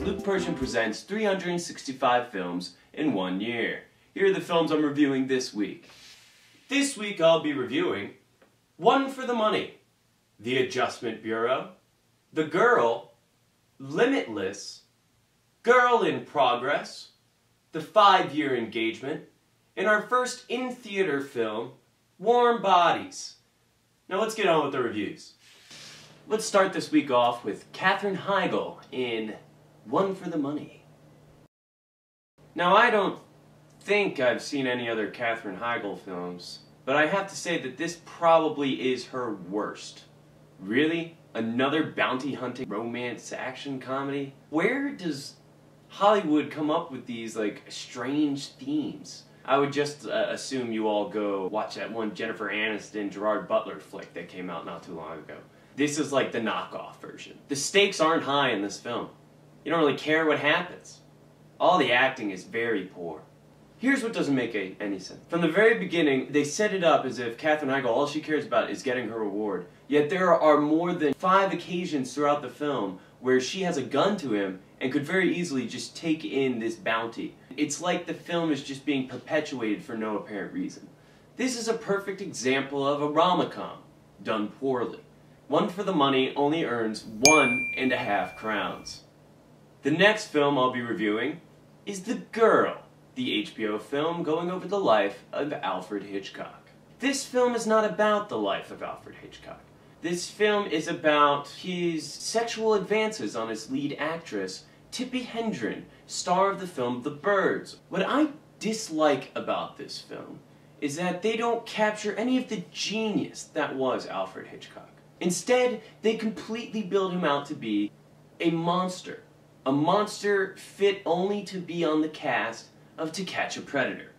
Luke Pershing presents 365 films in 1 year. Here are the films I'm reviewing this week. This week I'll be reviewing One for the Money, The Adjustment Bureau, The Girl, Limitless, Girl in Progress, The 5-Year Engagement, and our first in-theater film, Warm Bodies. Now let's get on with the reviews. Let's start this week off with Katherine Heigl in One for the Money. Now I don't think I've seen any other Katherine Heigl films, but I have to say that this probably is her worst. Really? Another bounty-hunting romance action comedy? Where does Hollywood come up with these, strange themes? I would just assume you all go watch that one Jennifer Aniston, Gerard Butler flick that came out not too long ago. This is like the knockoff version. The stakes aren't high in this film. You don't really care what happens. All the acting is very poor. Here's what doesn't make any sense. From the very beginning, they set it up as if Katherine Heigl, all she cares about is getting her reward. Yet there are more than 5 occasions throughout the film where she has a gun to him and could very easily just take in this bounty. It's like the film is just being perpetuated for no apparent reason. This is a perfect example of a rom-com done poorly. One for the Money only earns 1.5 crowns. The next film I'll be reviewing is The Girl, the HBO film going over the life of Alfred Hitchcock. This film is not about the life of Alfred Hitchcock. This film is about his sexual advances on his lead actress, Tippi Hedren, star of the film The Birds. What I dislike about this film is that they don't capture any of the genius that was Alfred Hitchcock. Instead, they completely build him out to be a monster. A monster fit only to be on the cast of To Catch a Predator.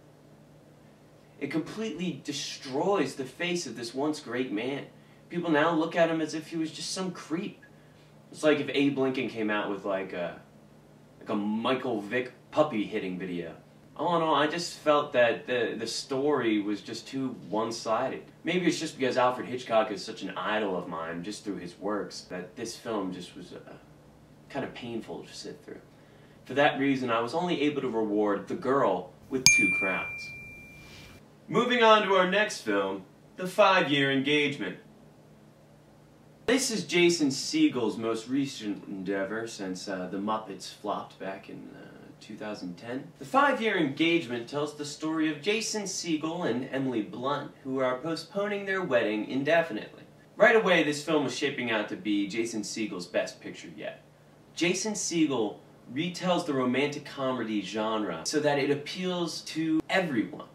It completely destroys the face of this once great man. People now look at him as if he was just some creep. It's like if Abe Lincoln came out with like a Michael Vick puppy hitting video. All in all, I just felt that the story was just too one-sided. Maybe it's just because Alfred Hitchcock is such an idol of mine, just through his works, that this film just was kind of painful to sit through. For that reason, I was only able to reward The Girl with 2 crowns. Moving on to our next film, The 5-Year Engagement. This is Jason Segel's most recent endeavor since The Muppets flopped back in 2010. The 5-Year Engagement tells the story of Jason Segel and Emily Blunt, who are postponing their wedding indefinitely. Right away, this film was shaping out to be Jason Segel's best picture yet. Jason Segel retells the romantic comedy genre so that it appeals to everyone.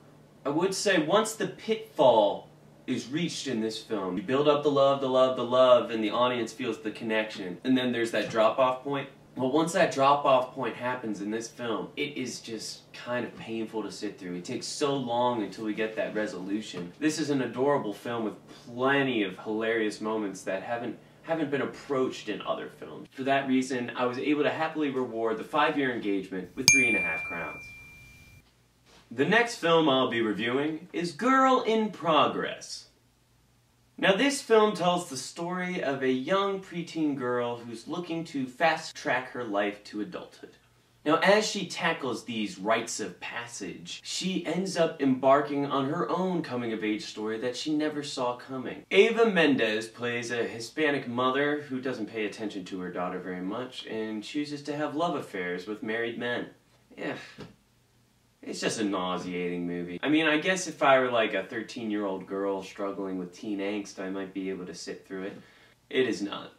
I would say once the pitfall is reached in this film, you build up the love, and the audience feels the connection, and then there's that drop-off point. Well, once that drop-off point happens in this film, it is just kind of painful to sit through. It takes so long until we get that resolution. This is an adorable film with plenty of hilarious moments that haven't been approached in other films. For that reason, I was able to happily reward The 5-Year Engagement with 3.5 crowns. The next film I'll be reviewing is Girl in Progress. Now this film tells the story of a young preteen girl who's looking to fast-track her life to adulthood. Now as she tackles these rites of passage, she ends up embarking on her own coming-of-age story that she never saw coming. Eva Mendes plays a Hispanic mother who doesn't pay attention to her daughter very much and chooses to have love affairs with married men. Yeah. It's just a nauseating movie. I mean, I guess if I were like a 13-year-old girl struggling with teen angst, I might be able to sit through it. It is not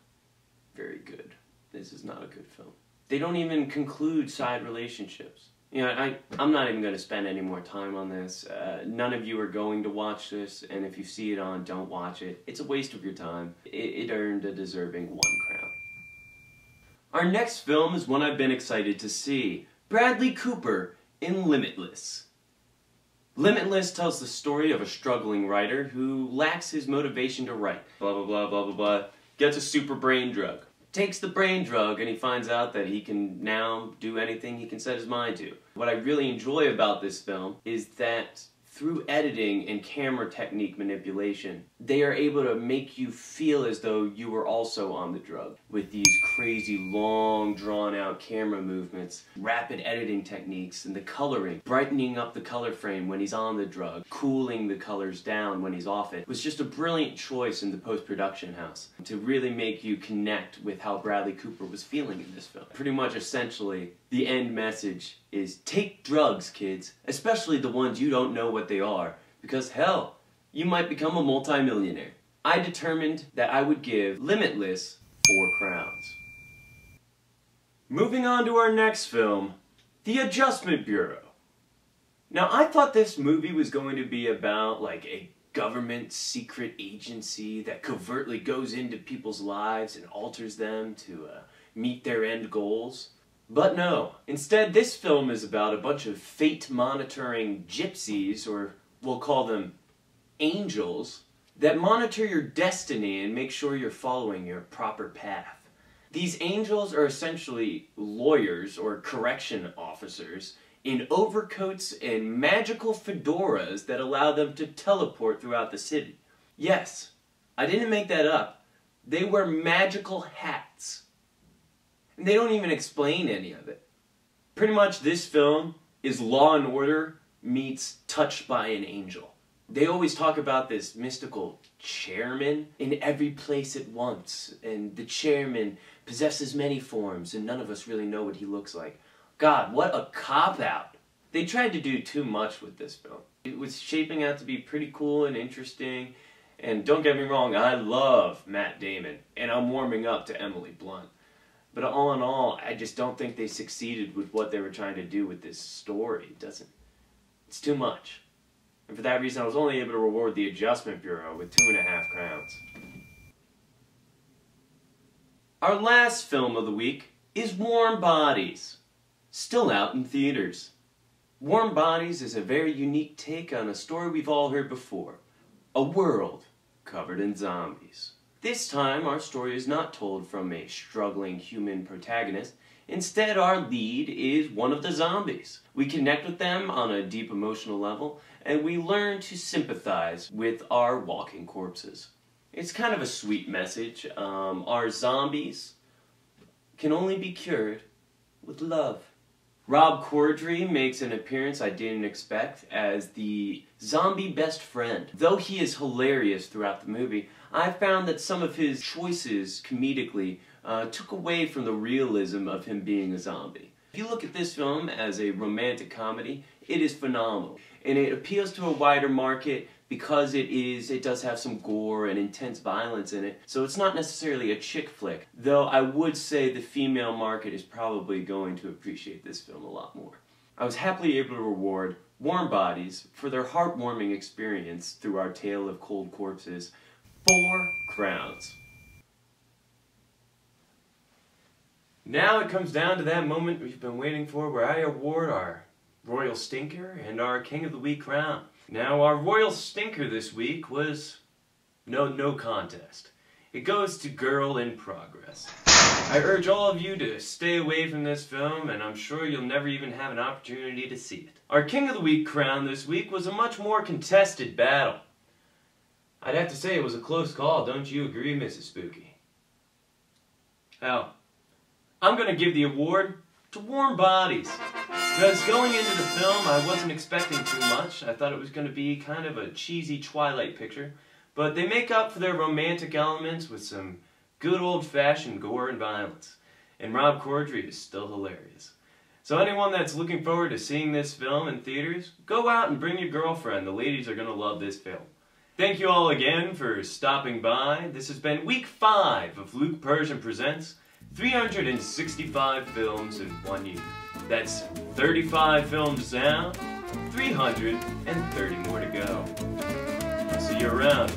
very good. This is not a good film. They don't even conclude side relationships. You know, I'm not even going to spend any more time on this. None of you are going to watch this, and if you see it on, don't watch it. It's a waste of your time. It earned a deserving 1 crown. Our next film is one I've been excited to see. Bradley Cooper in Limitless. Limitless tells the story of a struggling writer who lacks his motivation to write. Blah, blah, blah, blah, blah, blah. Gets a super brain drug. Takes the brain drug and he finds out that he can now do anything he can set his mind to. What I really enjoy about this film is that through editing and camera technique manipulation, they are able to make you feel as though you were also on the drug with these crazy long drawn out camera movements, rapid editing techniques, and the coloring, brightening up the color frame when he's on the drug, cooling the colors down when he's off it. It was just a brilliant choice in the post-production house to really make you connect with how Bradley Cooper was feeling in this film. Pretty much essentially, the end message is take drugs, kids, especially the ones you don't know what they are, because hell, you might become a multi-millionaire. I determined that I would give Limitless 4 crowns. Moving on to our next film, The Adjustment Bureau. Now, I thought this movie was going to be about like a government secret agency that covertly goes into people's lives and alters them to meet their end goals. But no, instead this film is about a bunch of fate-monitoring gypsies, or we'll call them angels, that monitor your destiny and make sure you're following your proper path. These angels are essentially lawyers or correction officers in overcoats and magical fedoras that allow them to teleport throughout the city. Yes, I didn't make that up. They wear magical hats. And they don't even explain any of it. Pretty much this film is Law and Order meets Touched by an Angel. They always talk about this mystical chairman in every place at once, and the chairman possesses many forms and none of us really know what he looks like. God, what a cop-out! They tried to do too much with this film. It was shaping out to be pretty cool and interesting, and don't get me wrong, I love Matt Damon, and I'm warming up to Emily Blunt. But all in all, I just don't think they succeeded with what they were trying to do with this story. It's too much. And for that reason, I was only able to reward The Adjustment Bureau with 2.5 crowns. Our last film of the week is Warm Bodies, still out in theaters. Warm Bodies is a very unique take on a story we've all heard before, a world covered in zombies. This time, our story is not told from a struggling human protagonist. Instead, our lead is one of the zombies. We connect with them on a deep emotional level, and we learn to sympathize with our walking corpses. It's kind of a sweet message. Our zombies can only be cured with love. Rob Corddry makes an appearance I didn't expect as the zombie best friend. Though he is hilarious throughout the movie, I found that some of his choices comedically took away from the realism of him being a zombie. If you look at this film as a romantic comedy, it is phenomenal. And it appeals to a wider market because it does have some gore and intense violence in it. So it's not necessarily a chick flick, though I would say the female market is probably going to appreciate this film a lot more. I was happily able to reward Warm Bodies for their heartwarming experience through our tale of cold corpses 4 crowns. Now it comes down to that moment we've been waiting for, where I award our Royal Stinker and our King of the Week crown. Now, our Royal Stinker this week was no contest. It goes to Girl in Progress. I urge all of you to stay away from this film, and I'm sure you'll never even have an opportunity to see it. Our King of the Week crown this week was a much more contested battle. I'd have to say it was a close call, don't you agree, Mrs. Spooky? Hell, I'm going to give the award to Warm Bodies. Because going into the film, I wasn't expecting too much. I thought it was going to be kind of a cheesy Twilight picture. But they make up for their romantic elements with some good old-fashioned gore and violence. And Rob Corddry is still hilarious. So anyone that's looking forward to seeing this film in theaters, go out and bring your girlfriend. The ladies are going to love this film. Thank you all again for stopping by. This has been week 5 of Luke Persian Presents 365 films in 1 year. That's 35 films down, 330 more to go. See you around.